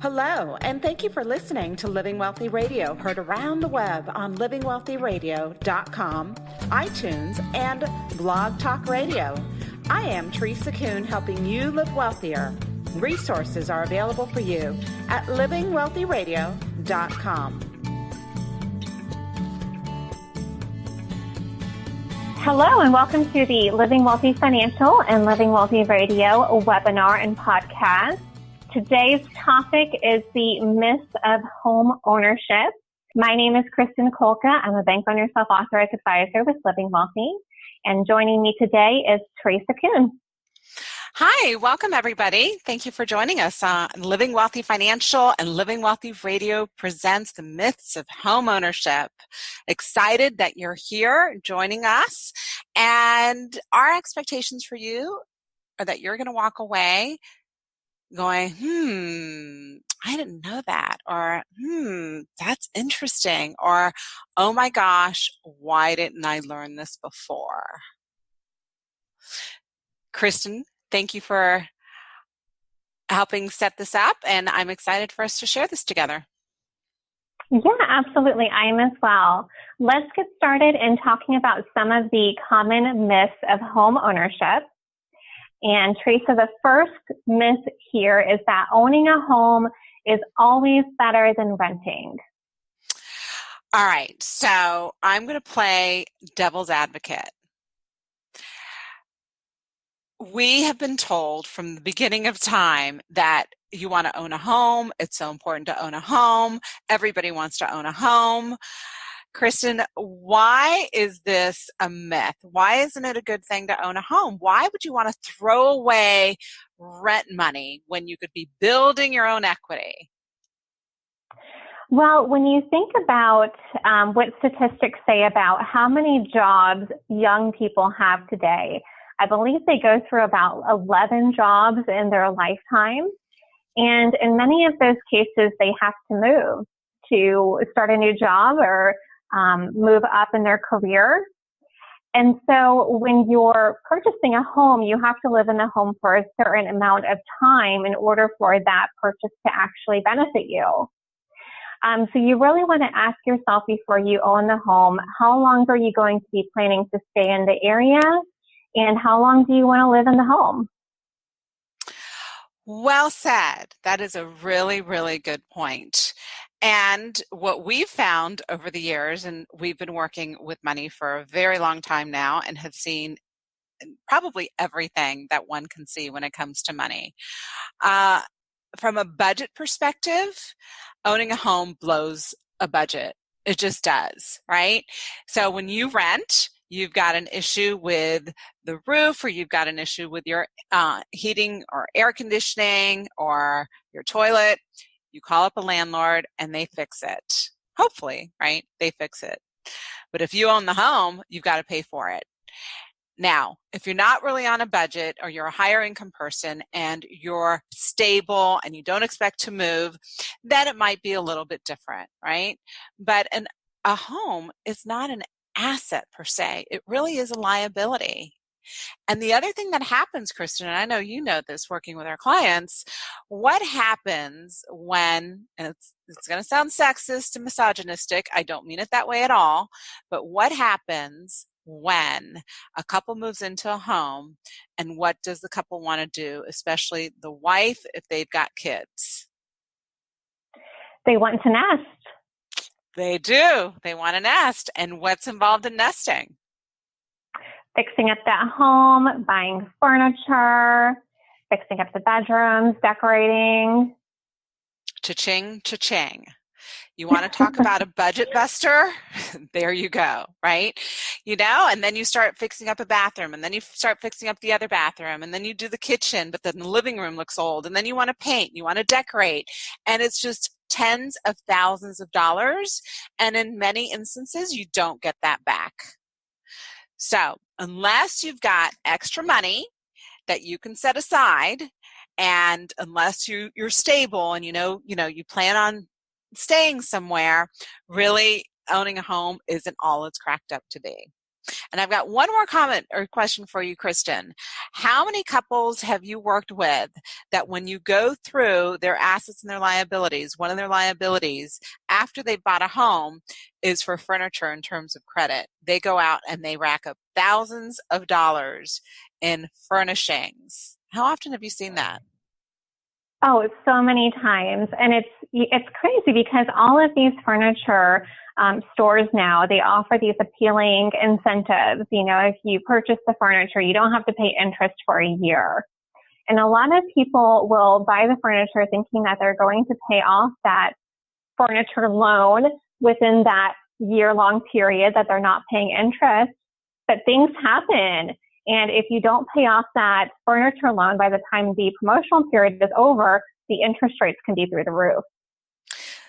Hello, and thank you for listening to Living Wealthy Radio, heard around the web on livingwealthyradio.com, iTunes, and Blog Talk Radio. I am Teresa Kuhn, helping you live wealthier. Resources are available for you at livingwealthyradio.com. Hello, and welcome to the Living Wealthy Financial and Living Wealthy Radio webinar and podcast. Today's topic is the myths of home ownership. My name is Kristin Colca. I'm a Bank on Yourself Authorized Advisor with Living Wealthy. And joining me today is Teresa Kuhn. Hi, welcome everybody. Thank you for joining us. Living Wealthy Financial and Living Wealthy Radio presents the myths of home ownership. Excited that you're here joining us. And our expectations for you are that you're going to walk away going, I didn't know that, or that's interesting, or oh my gosh, why didn't I learn this before? Kristin, thank you for helping set this up, and I'm excited for us to share this together. Yeah, absolutely. I am as well. Let's get started in talking about some of the common myths of home ownership. And Teresa, the first myth here is that owning a home is always better than renting. All right, so I'm going to play devil's advocate. We have been told from the beginning of time that you want to own a home. It's so important to own a home. Everybody wants to own a home. Kristin, why is this a myth? Why isn't it a good thing to own a home? Why would you want to throw away rent money when you could be building your own equity? Well, when you think about what statistics say about how many jobs young people have today, I believe they go through about 11 jobs in their lifetime. And in many of those cases, they have to move to start a new job or move up in their career. And so when you're purchasing a home, you have to live in the home for a certain amount of time in order for that purchase to actually benefit you. So you really want to ask yourself before you own the home, how long are you going to be planning to stay in the area? And how long do you want to live in the home? Well said. That is a really, really good point. And what we've found over the years, and we've been working with money for a very long time now and have seen probably everything that one can see when it comes to money. From a budget perspective, owning a home blows a budget. It just does, right? So when you rent, you've got an issue with the roof, or you've got an issue with your heating or air conditioning or your toilet. You call up a landlord and they fix it. Hopefully, right? They fix it. But if you own the home, you've got to pay for it. Now, if you're not really on a budget, or you're a higher income person and you're stable and you don't expect to move, then it might be a little bit different, right? But a home is not an asset per se. It really is a liability. And the other thing that happens, Kristin, and I know you know this working with our clients, what happens when, and it's going to sound sexist and misogynistic, I don't mean it that way at all, but what happens when a couple moves into a home, and what does the couple want to do, especially the wife if they've got kids? They want to nest. They do. They want to nest. And what's involved in nesting? Fixing up that home, buying furniture, fixing up the bedrooms, decorating. Cha-ching, cha-ching. You want to talk about a budget buster? There you go, right? You know, and then you start fixing up a bathroom, and then you start fixing up the other bathroom, and then you do the kitchen, but then the living room looks old, and then you want to paint, you want to decorate, and it's just tens of thousands of dollars, and in many instances, you don't get that back. So unless you've got extra money that you can set aside, and unless you're stable and you plan on staying somewhere, really owning a home isn't all it's cracked up to be. And I've got one more comment or question for you, Kristin. How many couples have you worked with that when you go through their assets and their liabilities, one of their liabilities after they bought a home is for furniture in terms of credit? They go out and they rack up thousands of dollars in furnishings. How often have you seen that? Oh, so many times. And it's crazy because all of these furniture stores now, they offer these appealing incentives. You know, if you purchase the furniture, you don't have to pay interest for a year. And a lot of people will buy the furniture thinking that they're going to pay off that furniture loan within that year-long period that they're not paying interest. But things happen. And if you don't pay off that furniture loan by the time the promotional period is over, the interest rates can be through the roof.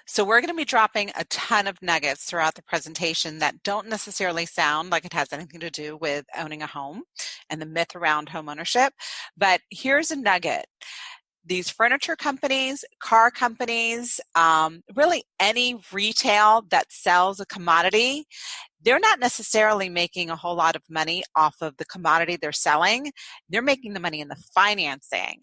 So we're going to be dropping a ton of nuggets throughout the presentation that don't necessarily sound like it has anything to do with owning a home and the myth around home ownership. But here's a nugget. These furniture companies, car companies, really any retail that sells a commodity, they're not necessarily making a whole lot of money off of the commodity they're selling. They're making the money in the financing.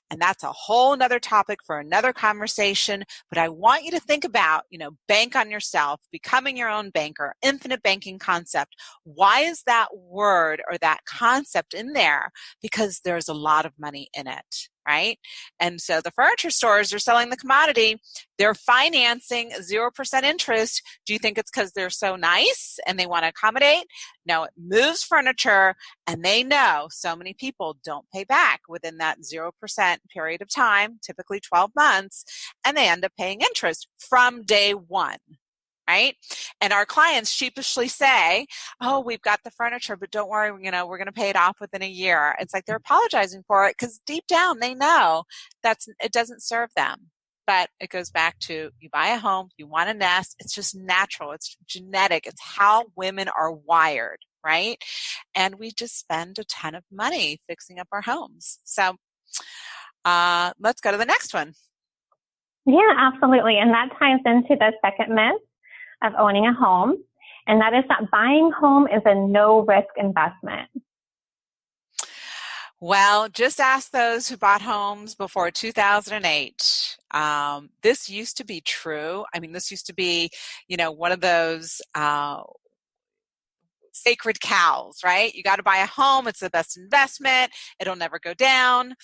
And that's a whole nother topic for another conversation. But I want you to think about, bank on yourself, becoming your own banker, infinite banking concept. Why is that word or that concept in there? Because there's a lot of money in it, right? And so the furniture stores are selling the commodity. They're financing 0% interest. Do you think it's because they're so nice and they want to accommodate? No, it moves furniture, and they know so many people don't pay back within that 0% period of time, typically 12 months, and they end up paying interest from day one, right? And our clients sheepishly say, oh, we've got the furniture, but don't worry, we're going to pay it off within a year. It's like they're apologizing for it because deep down they know it doesn't serve them. But it goes back to, you buy a home, you want a nest. It's just natural. It's genetic. It's how women are wired, right? And we just spend a ton of money fixing up our homes. So let's go to the next one. Yeah, absolutely. And that ties into the second myth of owning a home. And that is that buying home is a no-risk investment. Well, just ask those who bought homes before 2008. This used to be true. I mean, this used to be, one of those sacred cows, right? You got to buy a home. It's the best investment. It'll never go down.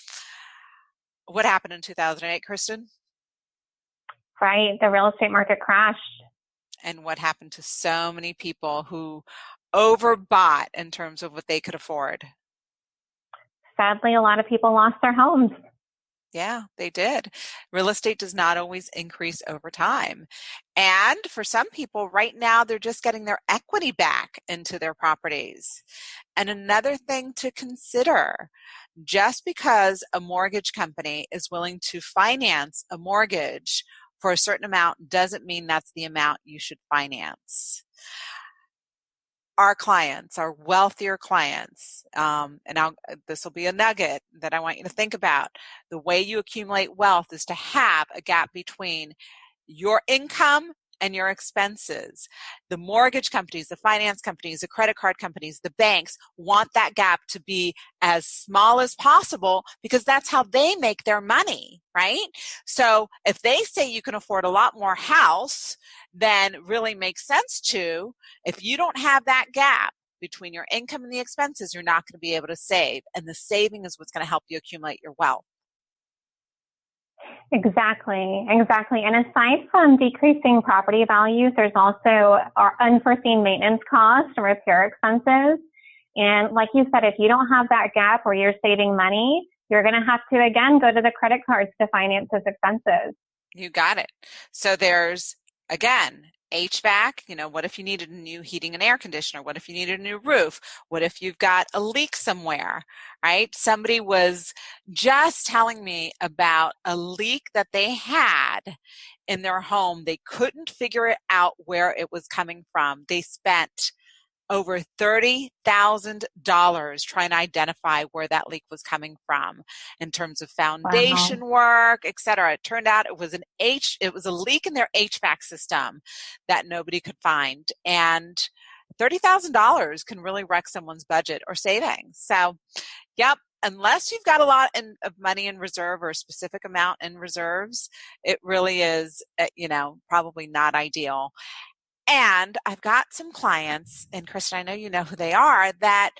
What happened in 2008, Kristin? Right. The real estate market crashed. And what happened to so many people who overbought in terms of what they could afford? Sadly, a lot of people lost their homes. Yeah, they did. Real estate does not always increase over time. And for some people right now, they're just getting their equity back into their properties. And another thing to consider, just because a mortgage company is willing to finance a mortgage for a certain amount doesn't mean that's the amount you should finance. Our clients, our wealthier clients, this will be a nugget that I want you to think about. The way you accumulate wealth is to have a gap between your income and your expenses. The mortgage companies, the finance companies, the credit card companies, the banks want that gap to be as small as possible because that's how they make their money, right? So if they say you can afford a lot more house than really makes sense to, if you don't have that gap between your income and the expenses, you're not going to be able to save. And the saving is what's going to help you accumulate your wealth. Exactly. And aside from decreasing property values, there's also our unforeseen maintenance costs and repair expenses. And like you said, if you don't have that gap where you're saving money, you're going to have to, again, go to the credit cards to finance those expenses. You got it. So there's, again, HVAC, what if you needed a new heating and air conditioner? What if you needed a new roof? What if you've got a leak somewhere, right? Somebody was just telling me about a leak that they had in their home. They couldn't figure it out where it was coming from. They spent over $30,000 trying to identify where that leak was coming from in terms of foundation work, et cetera. It turned out it was a leak in their HVAC system that nobody could find. And $30,000 can really wreck someone's budget or savings. So, yep, unless you've got a lot of money in reserve or a specific amount in reserves, it really is, probably not ideal. And I've got some clients, and Kristin, I know you know who they are, that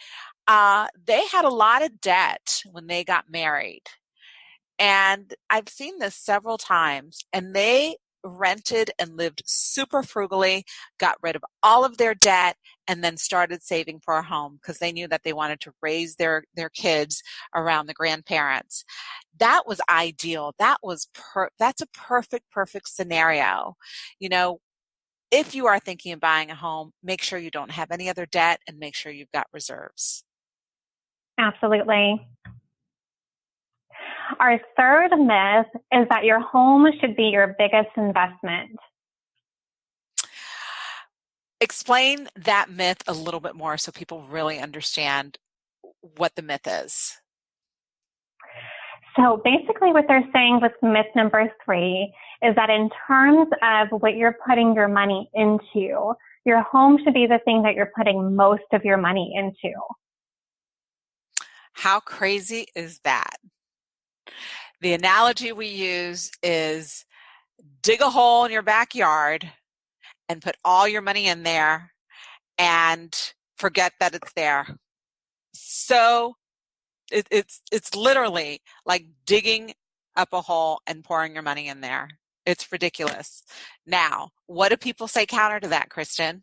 they had a lot of debt when they got married. And I've seen this several times, and they rented and lived super frugally, got rid of all of their debt, and then started saving for a home because they knew that they wanted to raise their kids around the grandparents. That was ideal. That's a perfect scenario. If you are thinking of buying a home, make sure you don't have any other debt and make sure you've got reserves. Absolutely. Our third myth is that your home should be your biggest investment. Explain that myth a little bit more so people really understand what the myth is. So basically what they're saying with myth number 3 is that in terms of what you're putting your money into, your home should be the thing that you're putting most of your money into. How crazy is that? The analogy we use is dig a hole in your backyard and put all your money in there and forget that it's there. So it's literally like digging up a hole and pouring your money in there. It's ridiculous. Now, what do people say counter to that, Kristin?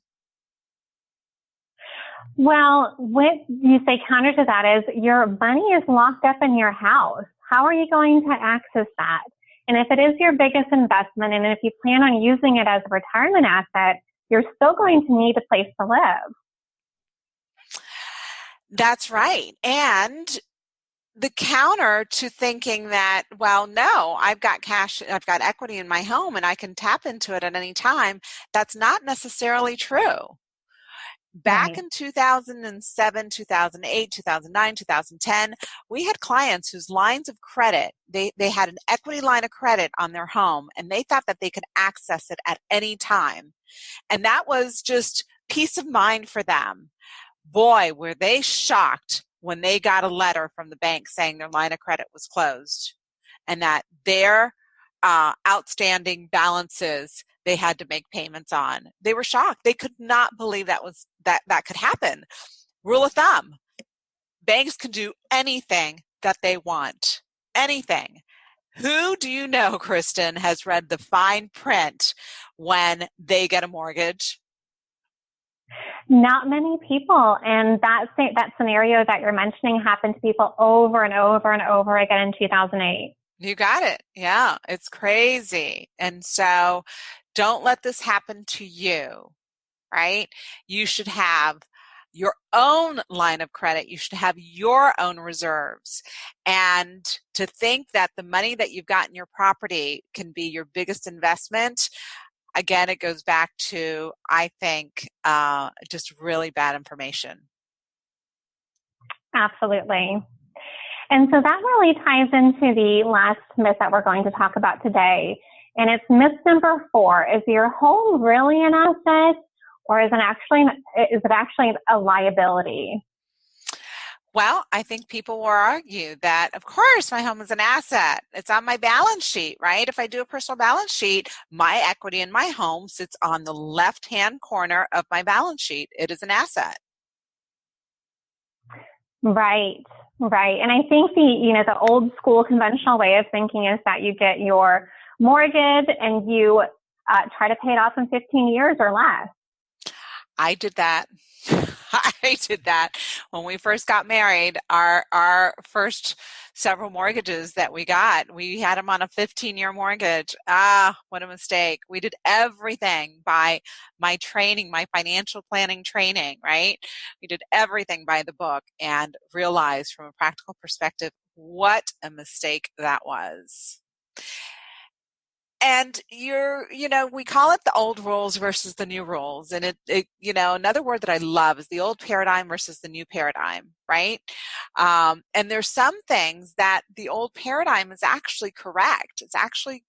Well, what you say counter to that is your money is locked up in your house. How are you going to access that? And if it is your biggest investment, and if you plan on using it as a retirement asset, you're still going to need a place to live. That's right. And the counter to thinking that, well, no, I've got cash, I've got equity in my home and I can tap into it at any time, that's not necessarily true. Back Right. in 2007, 2008, 2009, 2010, we had clients whose lines of credit, they had an equity line of credit on their home and they thought that they could access it at any time. And that was just peace of mind for them. Boy, were they shocked when they got a letter from the bank saying their line of credit was closed and that their outstanding balances they had to make payments on. They were shocked. They could not believe that could happen. Rule of thumb, banks can do anything that they want. Anything. Who do you know, Kristin, has read the fine print when they get a mortgage? Not many people. And that scenario that you're mentioning happened to people over and over and over again in 2008. You got it. Yeah, it's crazy. And so don't let this happen to you, right? You should have your own line of credit. You should have your own reserves. And to think that the money that you've got in your property can be your biggest investment, again, it goes back to, I think, just really bad information. Absolutely. And so that really ties into the last myth that we're going to talk about today. And it's myth number 4. Is your home really an asset, or is it actually a liability? Well, I think people will argue that, of course, my home is an asset. It's on my balance sheet, right? If I do a personal balance sheet, my equity in my home sits on the left-hand corner of my balance sheet. It is an asset. Right. And I think the old school conventional way of thinking is that you get your mortgage and you try to pay it off in 15 years or less. I did that. I did that when we first got married. Our first several mortgages that we had them on a 15-year mortgage. What a mistake. We did everything by my training, my financial planning training, right? We did everything by the book and realized from a practical perspective what a mistake that was. And we call it the old rules versus the new rules. And another word that I love is the old paradigm versus the new paradigm, right? And there's some things that the old paradigm is actually correct. It's actually,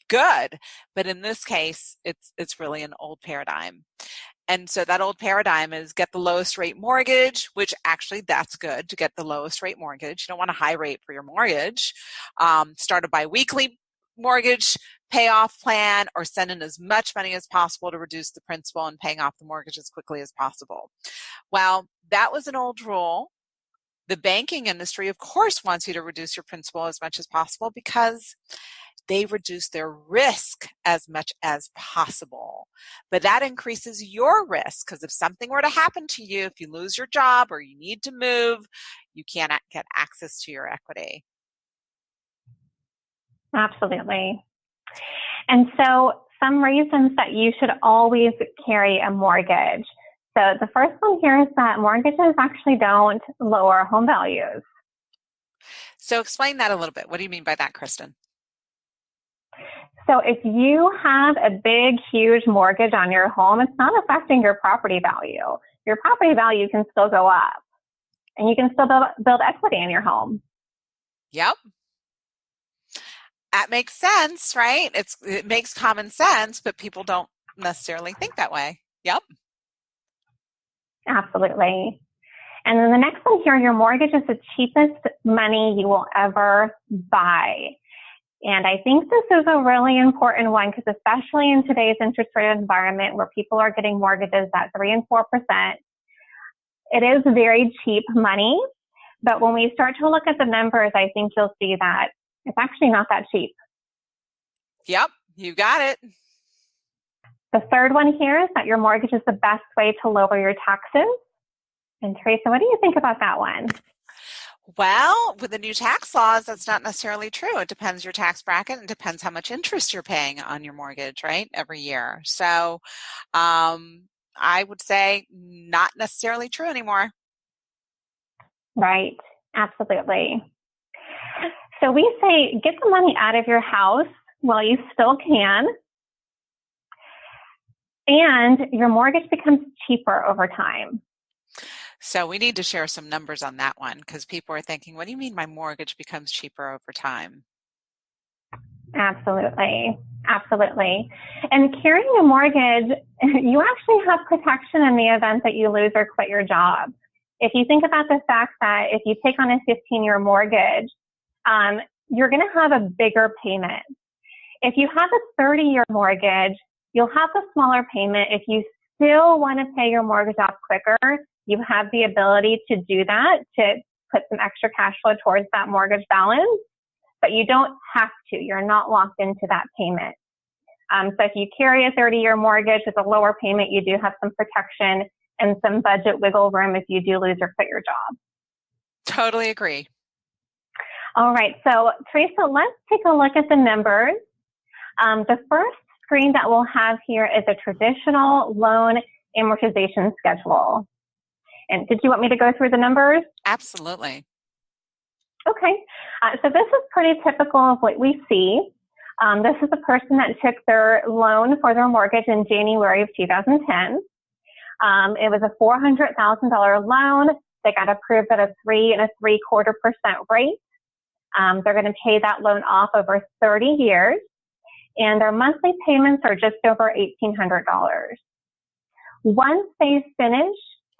good. But in this case, it's really an old paradigm. And so that old paradigm is get the lowest rate mortgage, which actually that's good to get the lowest rate mortgage. You don't want a high rate for your mortgage. Start a biweekly mortgage payoff plan, or send in as much money as possible to reduce the principal and paying off the mortgage as quickly as possible. Well, that was an old rule. The banking industry, of course, wants you to reduce your principal as much as possible because they reduce their risk as much as possible. But that increases your risk, because if something were to happen to you, if you lose your job or you need to move, you cannot get access to your equity. Absolutely. And so some reasons that you should always carry a mortgage. So the first one here is that mortgages actually don't lower home values. So explain that a little bit. What do you mean by that, Kristin? So if you have a big, huge mortgage on your home, it's not affecting your property value. Your property value can still go up, and you can still build equity in your home. Yep. That makes sense, right? It makes common sense, but people don't necessarily think that way. Yep. Absolutely. And then the next one here, your mortgage is the cheapest money you will ever buy. And I think this is a really important one, because especially in today's interest rate environment where people are getting mortgages at 3% and 4%, it is very cheap money. But when we start to look at the numbers, I think you'll see that it's actually not that cheap. Yep, you got it. The third one here is that your mortgage is the best way to lower your taxes. And Teresa, what do you think about that one? Well, with the new tax laws, that's not necessarily true. It depends your tax bracket, and depends how much interest you're paying on your mortgage, right, every year. So I would say not necessarily true anymore. Right, absolutely. So we say get the money out of your house while you still can, and your mortgage becomes cheaper over time. So we need to share some numbers on that one, because people are thinking, what do you mean my mortgage becomes cheaper over time? Absolutely. Absolutely. And carrying a mortgage, you actually have protection in the event that you lose or quit your job. If you think about the fact that if you take on a 15-year mortgage, you're going to have a bigger payment. If you have a 30-year mortgage, you'll have a smaller payment. If you still want to pay your mortgage off quicker, you have the ability to do that, to put some extra cash flow towards that mortgage balance, but you don't have to. You're not locked into that payment. So if you carry a 30-year mortgage with a lower payment, you do have some protection and some budget wiggle room if you do lose or quit your job. Totally agree. All right. So Teresa, let's take a look at the numbers. The first screen that we'll have here is a traditional loan amortization schedule. And did you want me to go through the numbers? Absolutely. Okay. So this is pretty typical of what we see. This is a person that took their loan for their mortgage in January of 2010. It was a $400,000 loan. They got approved at a 3.75% rate. They're going to pay that loan off over 30 years, and their monthly payments are just over $1,800. Once they finish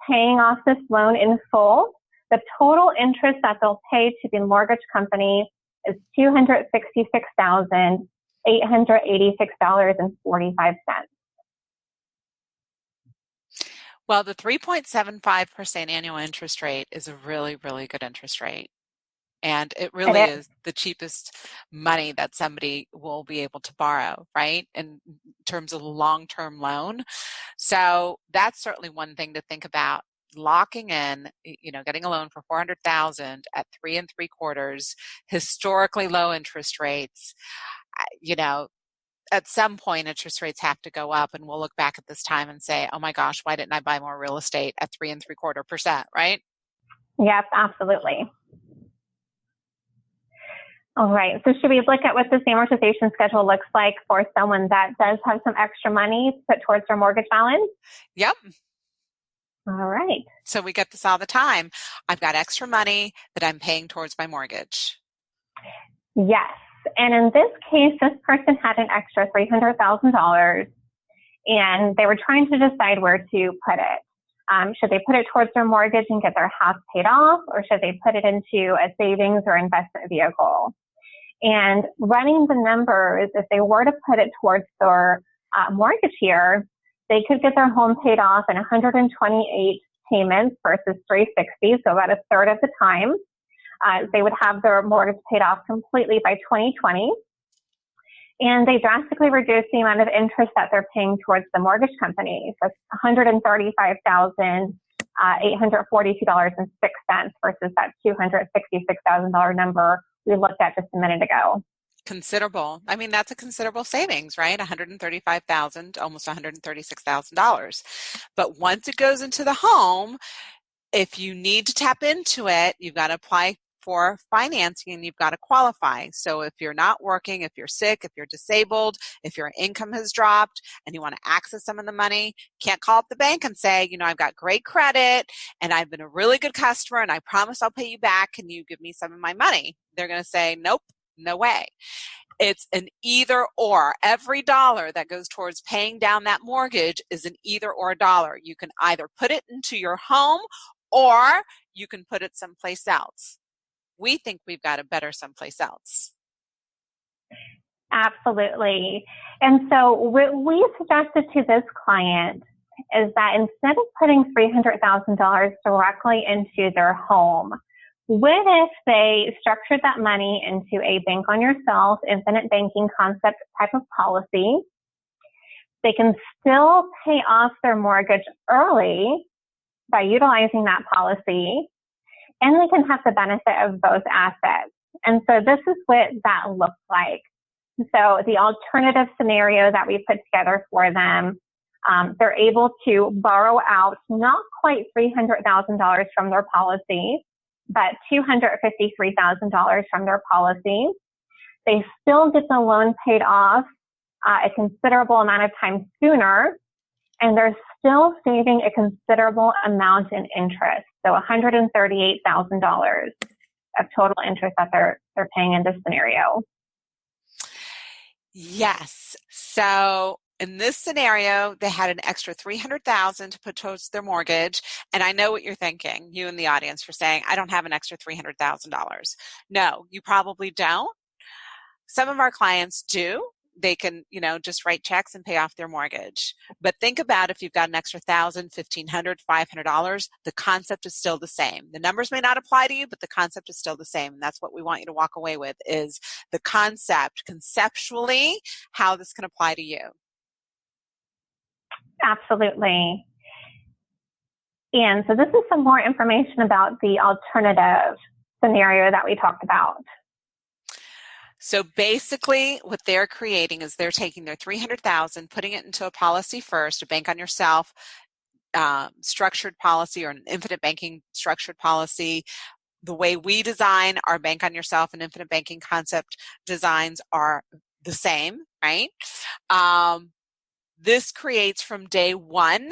paying off this loan in full, the total interest that they'll pay to the mortgage company is $266,886.45. Well, the 3.75% annual interest rate is a really, really good interest rate. And it really is the cheapest money that somebody will be able to borrow, right, in terms of a long-term loan. So that's certainly one thing to think about. Locking in, getting a loan for $400,000 at 3.75%, historically low interest rates. At some point, interest rates have to go up, and we'll look back at this time and say, "Oh my gosh, why didn't I buy more real estate at 3.75%?" Right? Yes, absolutely. All right. So should we look at what this amortization schedule looks like for someone that does have some extra money to put towards their mortgage balance? Yep. All right. So we get this all the time. I've got extra money that I'm paying towards my mortgage. Yes. And in this case, this person had an extra $300,000, and they were trying to decide where to put it. Should they put it towards their mortgage and get their house paid off, or should they put it into a savings or investment vehicle? And running the numbers, if they were to put it towards their mortgage here, they could get their home paid off in 128 payments versus 360, so about a third of the time. They would have their mortgage paid off completely by 2020. And they drastically reduce the amount of interest that they're paying towards the mortgage company. So $135,842.06 versus that $266,000 number we looked at just a minute ago. Considerable. I mean, that's a considerable savings, right? $135,000, almost $136,000. But once it goes into the home, if you need to tap into it, you've got to apply for financing and you've got to qualify. So if you're not working, if you're sick, if you're disabled, if your income has dropped and you want to access some of the money, can't call up the bank and say, I've got great credit and I've been a really good customer and I promise I'll pay you back. Can you give me some of my money? They're going to say, nope, no way. It's an either or. Every dollar that goes towards paying down that mortgage is an either or dollar. You can either put it into your home or you can put it someplace else. We think we've got it better someplace else. Absolutely. And so what we suggested to this client is that instead of putting $300,000 directly into their home, what if they structured that money into a bank on yourself, infinite banking concept type of policy? They can still pay off their mortgage early by utilizing that policy, and they can have the benefit of both assets. And so this is what that looks like. So the alternative scenario that we put together for them, they're able to borrow out not quite $300,000 from their policy, but $253,000 from their policy. They still get the loan paid off a considerable amount of time sooner, and they're still saving a considerable amount in interest. So $138,000 of total interest that they're paying in this scenario. Yes. So in this scenario, they had an extra $300,000 to put towards their mortgage. And I know what you're thinking, you in the audience, for saying, I don't have an extra $300,000. No, you probably don't. Some of our clients do. They can, just write checks and pay off their mortgage. But think about if you've got an extra $1,000, $1,500, $500, the concept is still the same. The numbers may not apply to you, but the concept is still the same. And that's what we want you to walk away with, is the concept, conceptually, how this can apply to you. Absolutely. And so this is some more information about the alternative scenario that we talked about. So basically what they're creating is they're taking their $300,000, putting it into a policy first, a bank on yourself structured policy, or an infinite banking structured policy. The way we design our bank on yourself and infinite banking concept designs are the same, right? This creates from day one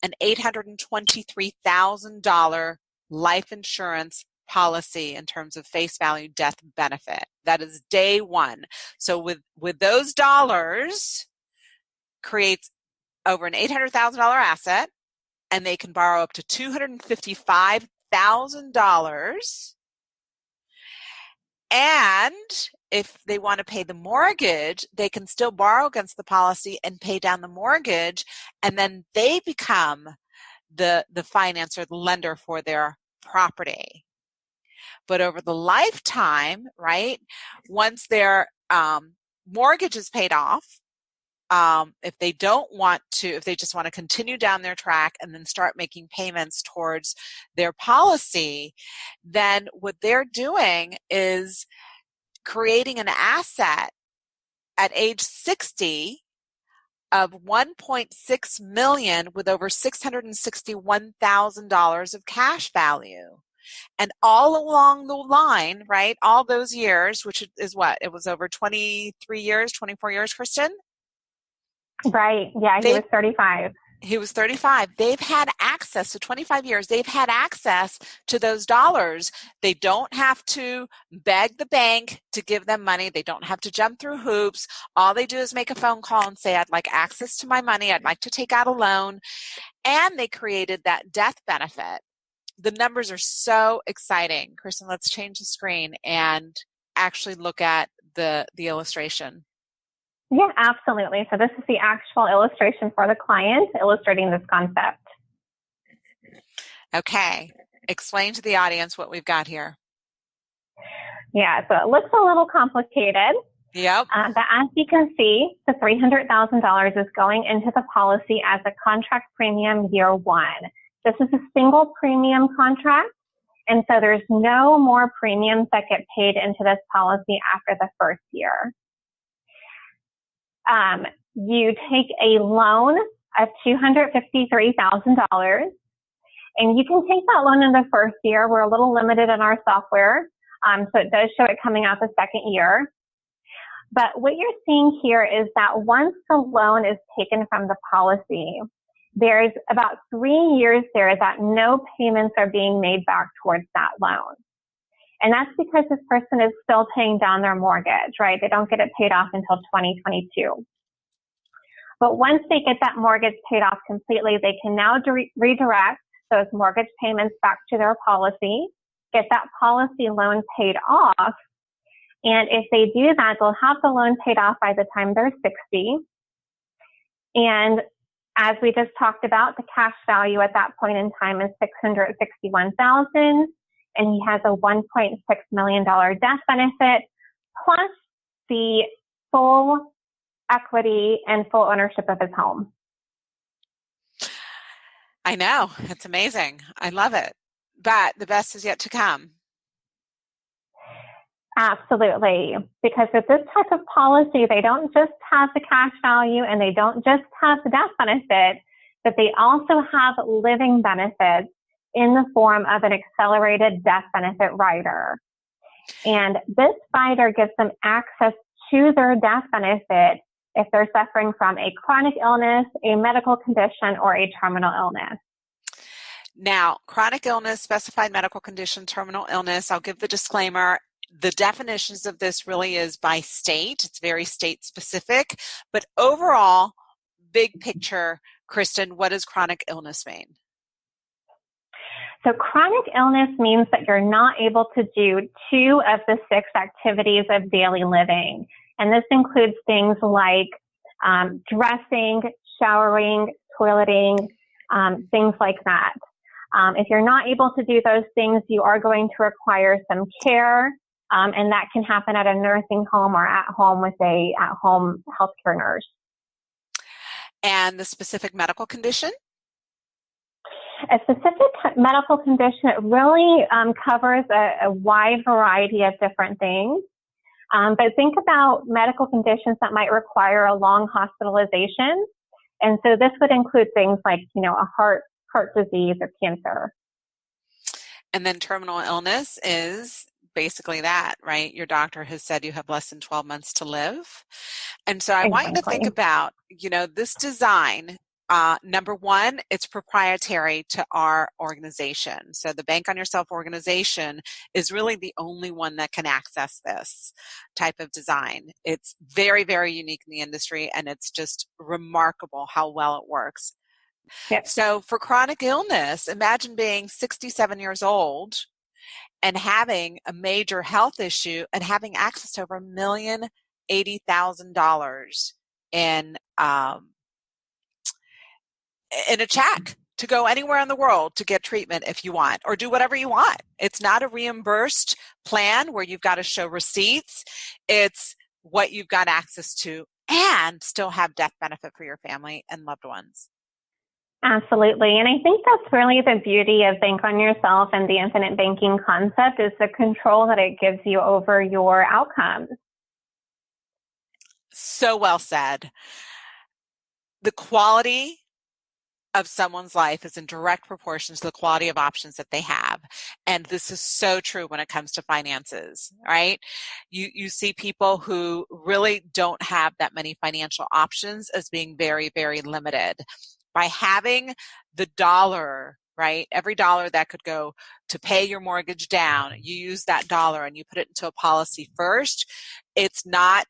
an $823,000 life insurance policy in terms of face value death benefit. That is day one. So with those dollars, creates over an $800,000 asset, and they can borrow up to $255,000. And if they want to pay the mortgage, they can still borrow against the policy and pay down the mortgage, and then they become the financer, the lender for their property. But over the lifetime, right, once their mortgage is paid off, if they just want to continue down their track and then start making payments towards their policy, then what they're doing is creating an asset at age 60 of $1.6 million with over $661,000 of cash value. And all along the line, right, all those years, which is what? It was over 23 years, 24 years, Kristin? Right. Yeah, he was 35. He was 35. They've had access to 25 years. They've had access to those dollars. They don't have to beg the bank to give them money. They don't have to jump through hoops. All they do is make a phone call and say, I'd like access to my money. I'd like to take out a loan. And they created that death benefit. The numbers are so exciting. Kristin, let's change the screen and actually look at the illustration. Yeah, absolutely. So this is the actual illustration for the client illustrating this concept. Okay. Explain to the audience what we've got here. Yeah, so it looks a little complicated. Yep. But as you can see, the $300,000 is going into the policy as a contract premium year one. This is a single premium contract, and so there's no more premiums that get paid into this policy after the first year. You take a loan of $253,000, and you can take that loan in the first year. We're a little limited in our software, so it does show it coming out the second year. But what you're seeing here is that once the loan is taken from the policy, there's about 3 years there that no payments are being made back towards that loan. And that's because this person is still paying down their mortgage, right? They don't get it paid off until 2022. But once they get that mortgage paid off completely, they can now redirect those mortgage payments back to their policy, get that policy loan paid off. And if they do that, they'll have the loan paid off by the time they're 60. And as we just talked about, the cash value at that point in time is $661,000, and he has a $1.6 million death benefit, plus the full equity and full ownership of his home. I know. It's amazing. I love it. But the best is yet to come. Absolutely. Because with this type of policy, they don't just have the cash value and they don't just have the death benefit, but they also have living benefits in the form of an accelerated death benefit rider. And this rider gives them access to their death benefit if they're suffering from a chronic illness, a medical condition, or a terminal illness. Now, chronic illness, specified medical condition, terminal illness, I'll give the disclaimer. The definitions of this really is by state. It's very state specific. But overall, big picture, Kristin, what does chronic illness mean? So chronic illness means that you're not able to do 2 of the 6 activities of daily living. And this includes things like dressing, showering, toileting, things like that. If you're not able to do those things, you are going to require some care, and that can happen at a nursing home or at home with a at-home healthcare nurse. And the specific medical condition? A specific medical condition, it really covers a wide variety of different things. But think about medical conditions that might require a long hospitalization. And so this would include things like, a heart disease or cancer. And then terminal illness is basically that, right? Your doctor has said you have less than 12 months to live. And so I want you to think about, this design. Number one, it's proprietary to our organization. So the Bank on Yourself organization is really the only one that can access this type of design. It's very, very unique in the industry, and it's just remarkable how well it works. Yep. So for chronic illness, imagine being 67 years old and having a major health issue and having access to over $1,080,000 in a check to go anywhere in the world to get treatment if you want, or do whatever you want. It's not a reimbursed plan where you've got to show receipts. It's what you've got access to and still have death benefit for your family and loved ones. Absolutely. And I think that's really the beauty of Bank on Yourself and the infinite banking concept is the control that it gives you over your outcomes. So well said. The quality of someone's life is in direct proportion to the quality of options that they have. And this is so true when it comes to finances, right? You see people who really don't have that many financial options as being very, very limited. by having the dollar, right? Every dollar that could go to pay your mortgage down, you use that dollar and you put it into a policy first. It's not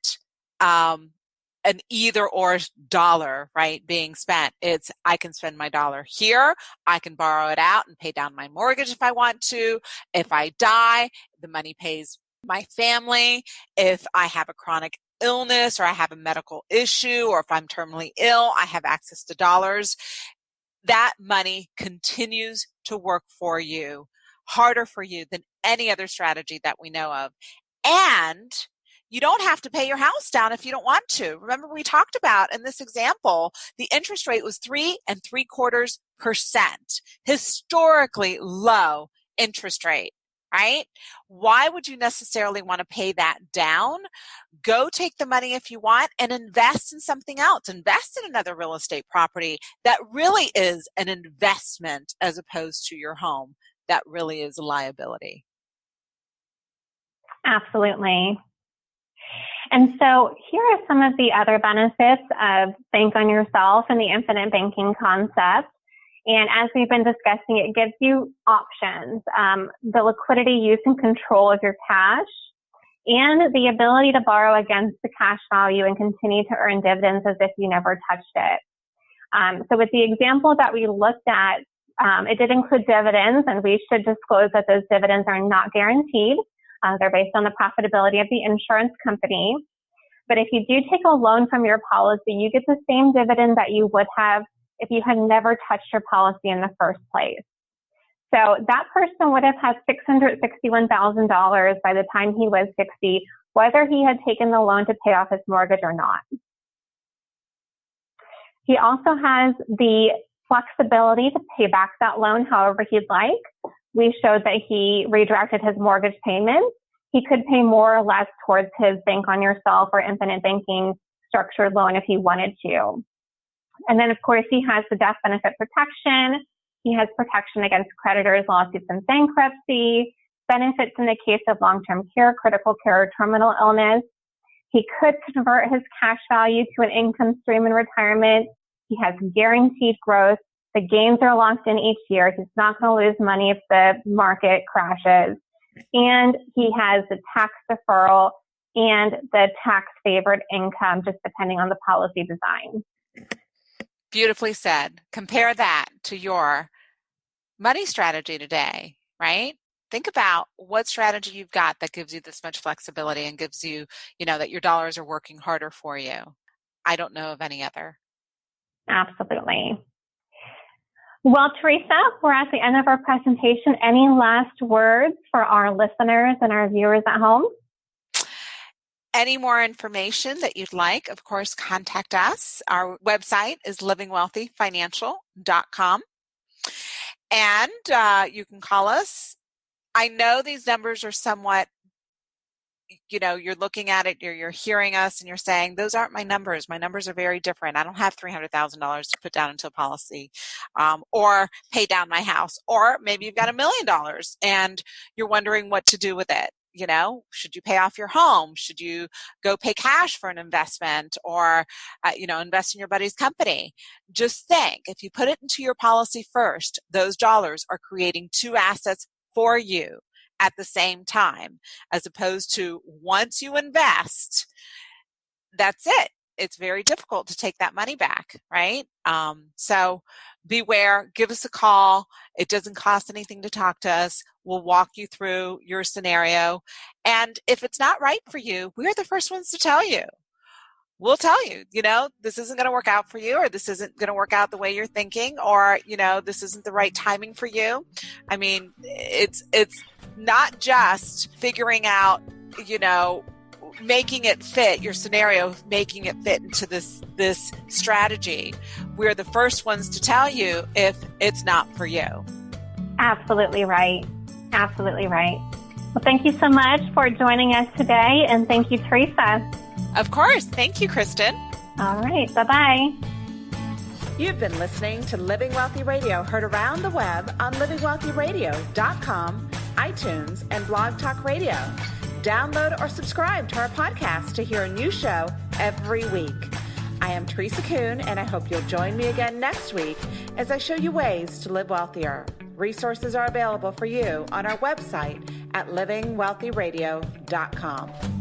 an either or dollar, right, being spent. It's, I can spend my dollar here, I can borrow it out and pay down my mortgage if I want to. If I die, the money pays my family. If I have a chronic illness or I have a medical issue, or if I'm terminally ill, I have access to dollars. That money continues to work for you, harder for you than any other strategy that we know of. And you don't have to pay your house down if you don't want to. Remember, we talked about in this example, the interest rate was 3 3/4%, historically low interest rate, right? Why would you necessarily want to pay that down? Go take the money if you want and invest in something else. Invest in another real estate property that really is an investment as opposed to your home that really is a liability. Absolutely. And so here are some of the other benefits of Bank on Yourself and the infinite banking concept. And as we've been discussing, it gives you options, the liquidity, use, and control of your cash, and the ability to borrow against the cash value and continue to earn dividends as if you never touched it. So with the example that we looked at, it did include dividends, and we should disclose that those dividends are not guaranteed. They're based on the profitability of the insurance company. But if you do take a loan from your policy, you get the same dividend that you would have if you had never touched your policy in the first place. So that person would have had $661,000 by the time he was 60, whether he had taken the loan to pay off his mortgage or not. He also has the flexibility to pay back that loan however he'd like. We showed that he redirected his mortgage payments. He could pay more or less towards his Bank on Yourself or infinite banking structured loan if he wanted to. And then, of course, he has the death benefit protection. He has protection against creditors, lawsuits, and bankruptcy, benefits in the case of long-term care, critical care, or terminal illness. He could convert his cash value to an income stream in retirement. He has guaranteed growth. The gains are locked in each year. He's not going to lose money if the market crashes. And he has the tax deferral and the tax favored income, just depending on the policy design. Beautifully said. Compare that to your money strategy today, right? Think about what strategy you've got that gives you this much flexibility and gives you, that your dollars are working harder for you. I don't know of any other. Absolutely. Well, Teresa, we're at the end of our presentation. Any last words for our listeners and our viewers at home? Any more information that you'd like, of course, contact us. Our website is livingwealthyfinancial.com. And you can call us. I know these numbers are somewhat, you're looking at it, you're hearing us, and you're saying, those aren't my numbers. My numbers are very different. I don't have $300,000 to put down into a policy or pay down my house. Or maybe you've got $1 million and you're wondering what to do with it. Should you pay off your home? Should you go pay cash for an investment or, invest in your buddy's company? Just think, if you put it into your policy first, those dollars are creating two assets for you at the same time, as opposed to once you invest, that's it. It's very difficult to take that money back, right? So beware, give us a call. It doesn't cost anything to talk to us. We'll walk you through your scenario. And if it's not right for you, we're the first ones to tell you. We'll tell you, this isn't going to work out for you, or this isn't going to work out the way you're thinking, or, this isn't the right timing for you. I mean, it's not just figuring out, making it fit your scenario, making it fit into this strategy. We're the first ones to tell you if it's not for you. Absolutely right. Absolutely right. Well, thank you so much for joining us today, and thank you, Teresa. Of course. Thank you, Kristin. All right. Bye-bye. You've been listening to Living Wealthy Radio, heard around the web on livingwealthyradio.com, iTunes, and Blog Talk Radio. Download or subscribe to our podcast to hear a new show every week. I am Teresa Kuhn, and I hope you'll join me again next week as I show you ways to live wealthier. Resources are available for you on our website at livingwealthyradio.com.